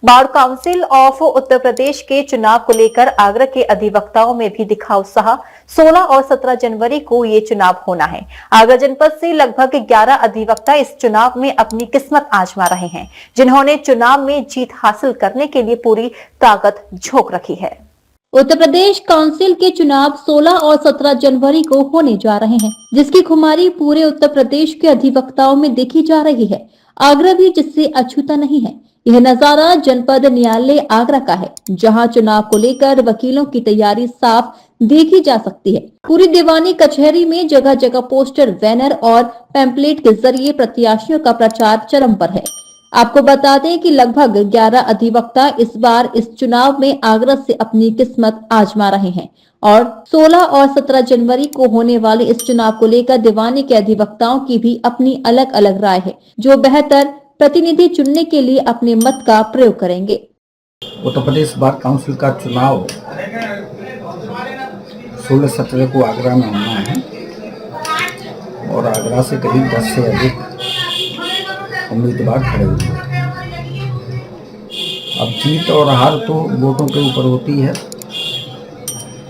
Bar council of Uttar Pradesh के चुनाव को लेकर आगरा के अधिवक्ताओं में भी दिखा उत्साह। 16 और 17 जनवरी को ये चुनाव होना है। आगरा जनपद से लगभग 11 अधिवक्ता इस चुनाव में अपनी किस्मत आजमा रहे हैं, जिन्होंने चुनाव में जीत हासिल करने के लिए पूरी ताकत झोंक रखी है। उत्तर प्रदेश काउंसिल के चुनाव 16 और 17 जनवरी को होने जा रहे हैं, जिसकी खुमारी पूरे उत्तर प्रदेश के अधिवक्ताओं में देखी जा रही है। आगरा भी जिससे अछूता नहीं है। यह नजारा जनपद न्यायालय आगरा का है, जहां चुनाव को लेकर वकीलों की तैयारी साफ देखी जा सकती है। पूरी दीवानी कचहरी में जगह जगह पोस्टर, बैनर और पैम्पलेट के जरिए प्रत्याशियों का प्रचार चरम पर है। आपको बता दें कि लगभग 11 अधिवक्ता इस बार इस चुनाव में आगरा से अपनी किस्मत आजमा रहे हैं और 16 और 17 जनवरी को होने वाले इस चुनाव को लेकर दीवानी के अधिवक्ताओं की भी अपनी अलग अलग राय है, जो बेहतर प्रतिनिधि चुनने के लिए अपने मत का प्रयोग करेंगे। उत्तर प्रदेश बार काउंसिल का चुनाव 16-17 को आगरा में होना है और आगरा से करीब 10 से अधिक उम्मीदवार खड़े हुए हैं। अब जीत और हार तो वोटों के ऊपर होती है।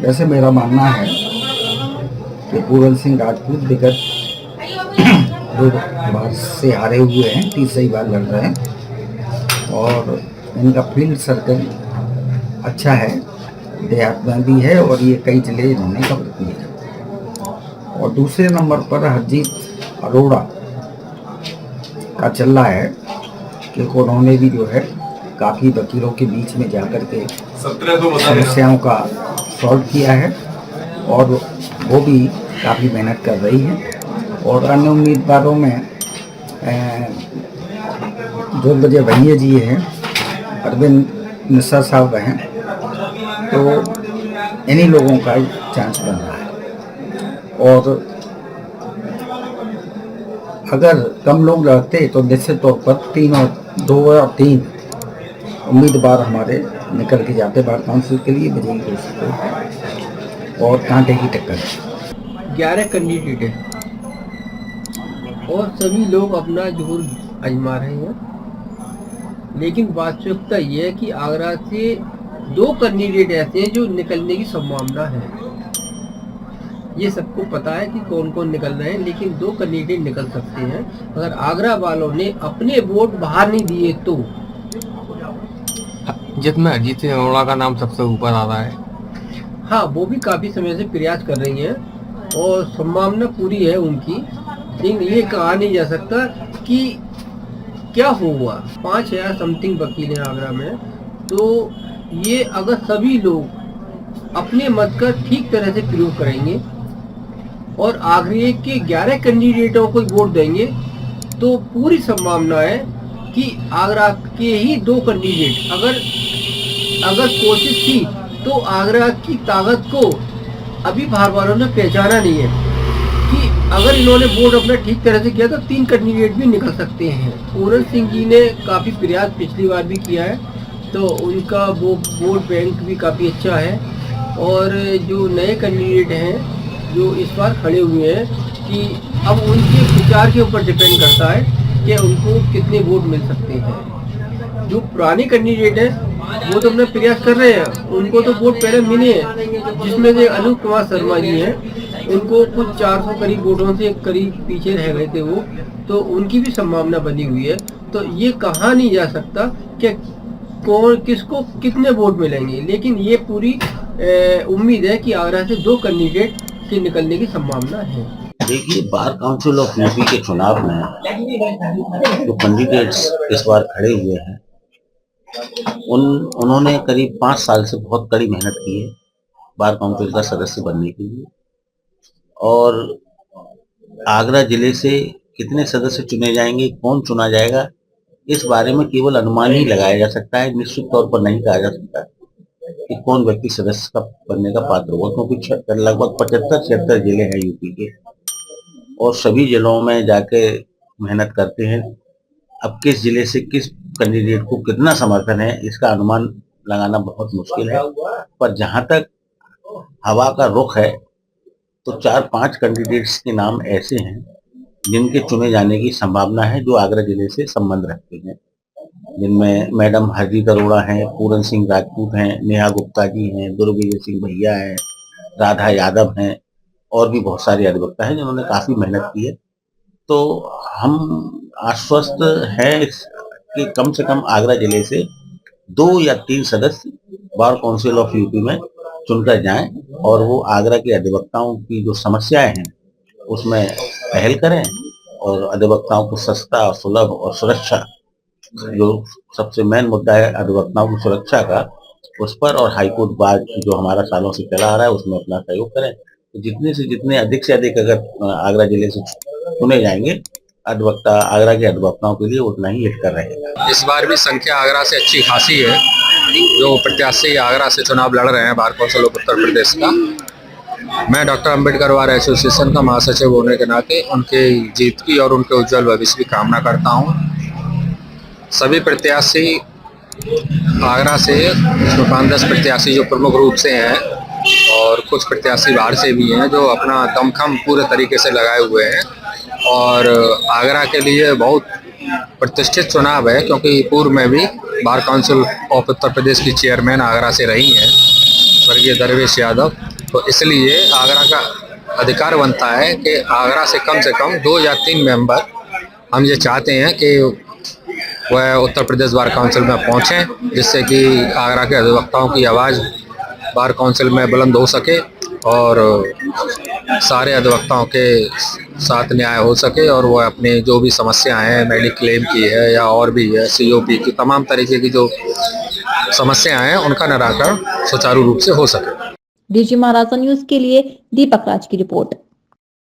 वैसे मेरा मानना है कि पूरन सिंह राजपूत विगत 2 बार से हारे हुए हैं, तीसरी बार लड़ रहे हैं और इनका फील्ड सर्कल अच्छा है, देहात में भी है और ये कई जिले इन्होंने कवर किए हैं। और दूसरे नंबर पर हरजीत अरोड़ा का चल रहा है कि उन्होंने भी जो है काफ़ी वकीलों के बीच में जाकर के समस्याओं का सॉल्व किया है और वो भी काफ़ी मेहनत कर रही है। और अन्य उम्मीदवारों में जो बजे भैया जी हैं, अरविंद मिश्रा साहब हैं, तो इन्हीं लोगों का चांस बन रहा है। और अगर कम लोग लड़ते तो निश्चित तौर पर 2 और 3 उम्मीदवार हमारे निकल के जाते बार काउंसिल के लिए बजेगी कुर्सी और कांटे की टक्कर। 11 कैंडिडेट है और सभी लोग अपना जोर आजमा रहे हैं, लेकिन वास्तविकता यह है कि आगरा से 2 कैंडिडेट ऐसे हैं जो निकलने की संभावना है। ये सबको पता है कि कौन कौन निकल रहे हैं, लेकिन 2 कैंडिडेट निकल सकते हैं अगर आगरा वालों ने अपने वोट बाहर नहीं दिए तो। जिसमें अजीत सिंह अरोड़ा का नाम सबसे ऊपर आ रहा है। हाँ, वो भी काफी समय से प्रयास कर रही हैं और संभावना पूरी है उनकी, लेकिन ये कहा नहीं जा सकता कि क्या हुआ। 5000 समथिंग वकील हैं आगरा में, तो ये अगर सभी लोग अपने मत का ठीक तरह से प्रयोग करेंगे और आगरा के 11 कैंडिडेटों को वोट देंगे तो पूरी संभावना है कि आगरा के ही 2 कैंडिडेट अगर कोशिश की तो आगरा की ताकत को अभी बाहर वालों ने पहचाना नहीं है कि अगर इन्होंने वोट अपना ठीक तरह से किया तो 3 कैंडिडेट भी निकल सकते हैं। पूरन सिंह जी ने काफ़ी प्रयास पिछली बार भी किया है, तो उनका वो वोट बैंक भी काफ़ी अच्छा है। और जो नए कैंडिडेट हैं जो इस बार खड़े हुए हैं, कि अब उनके विचार के ऊपर डिपेंड करता है कि उनको कितने वोट मिल सकते हैं। जो पुराने कैंडिडेट हैं वो तो अपना प्रयास कर रहे हैं, उनको तो वोट पहले मिले हैं, जिसमें से अनूप कुमार शर्मा जी हैं, उनको कुछ 400 करीब वोटों से करीब पीछे रह गए थे वो, तो उनकी भी संभावना बनी हुई है। तो ये कहा नहीं जा सकता कि कौन किसको कितने वोट मिलेंगे, लेकिन ये पूरी उम्मीद है कि आगरा से 2 कैंडिडेट के निकलने की संभावना है। देखिए, बार काउंसिल ऑफ यूपी के चुनाव में जो कैंडिडेट्स इस बार खड़े हुए हैं उन्होंने करीब 5 साल से बहुत कड़ी मेहनत की है बार काउंसिल का सदस्य बनने के लिए। और आगरा जिले से कितने सदस्य चुने जाएंगे, कौन चुना जाएगा, इस बारे में केवल अनुमान ही लगाया जा सकता है। निश्चित तौर पर नहीं कहा जा सकता कि कौन व्यक्ति सदस्य का बनने का पात्र होगा, क्योंकि लगभग 75-76 जिले हैं यूपी के और सभी जिलों में जाके मेहनत करते हैं। अब किस जिले से किस कैंडिडेट को कितना समर्थन है इसका अनुमान लगाना बहुत मुश्किल है, पर जहां तक हवा का रुख है तो 4-5 कैंडिडेट्स के नाम ऐसे हैं जिनके चुने जाने की संभावना है जो आगरा जिले से संबंध रखते हैं। जिनमें मैडम हरजीत अरोड़ा हैं, पूरन सिंह राजपूत हैं, नेहा गुप्ता जी हैं, दुर्विजय सिंह भैया हैं, राधा यादव हैं और भी बहुत सारे अधिवक्ता हैं जिन्होंने काफी मेहनत की है। तो हम आश्वस्त हैं कि कम से कम आगरा जिले से 2 या 3 सदस्य बार काउंसिल ऑफ यूपी में चुनकर जाएं और वो आगरा के अधिवक्ताओं की जो समस्याएं हैं उसमें पहल करें और अधिवक्ताओं को सस्ता, सुलभ और सुरक्षा, जो सबसे मेन मुद्दा है अधिवक्ताओं की सुरक्षा का, उस पर और हाईकोर्ट बार जो हमारा सालों से चला आ रहा है उसमें अपना सहयोग करें। तो जितने से जितने अधिक से अधिक अगर आगरा जिले से चुने जाएंगे अधिवक्ता, आगरा के अधिवक्ताओं के लिए उतना ही हितकर रहेगा। इस बार भी संख्या आगरा से अच्छी खासी है। जो प्रत्याशी आगरा से चुनाव लड़ रहे हैं bar council of Uttar Pradesh का, मैं डॉक्टर अंबेडकर बार एसोसिएशन का महासचिव होने के नाते उनके जीत की और उनके उज्जवल भविष्य की कामना करता हूं। सभी प्रत्याशी आगरा से, इसमें 5-10 प्रत्याशी जो प्रमुख रूप से हैं और कुछ प्रत्याशी बाहर से भी हैं जो अपना दमखम पूरे तरीके से लगाए हुए हैं और आगरा के लिए बहुत प्रतिष्ठित चुनाव है, क्योंकि पूर्व में भी bar council of Uttar Pradesh की चेयरमैन आगरा से रही हैं स्वर्गीय दरवेश यादव। तो इसलिए आगरा का अधिकार बनता है कि आगरा से कम 2 या 3 मेंबर हम ये चाहते हैं कि वह उत्तर प्रदेश बार काउंसिल में पहुंचें, जिससे कि आगरा के अधिवक्ताओं की आवाज़ बार काउंसिल में बुलंद हो सके और सारे अधिवक्ताओं के साथ न्याय हो सके और वो अपनी जो भी समस्याएं हैं, मेडिक्लेम की है या और भी है, COP की, तमाम तरीके की जो समस्याएं हैं उनका निराकरण सुचारू रूप से हो सके। डीजी महाराष्ट्र न्यूज के लिए दीपक राज की रिपोर्ट।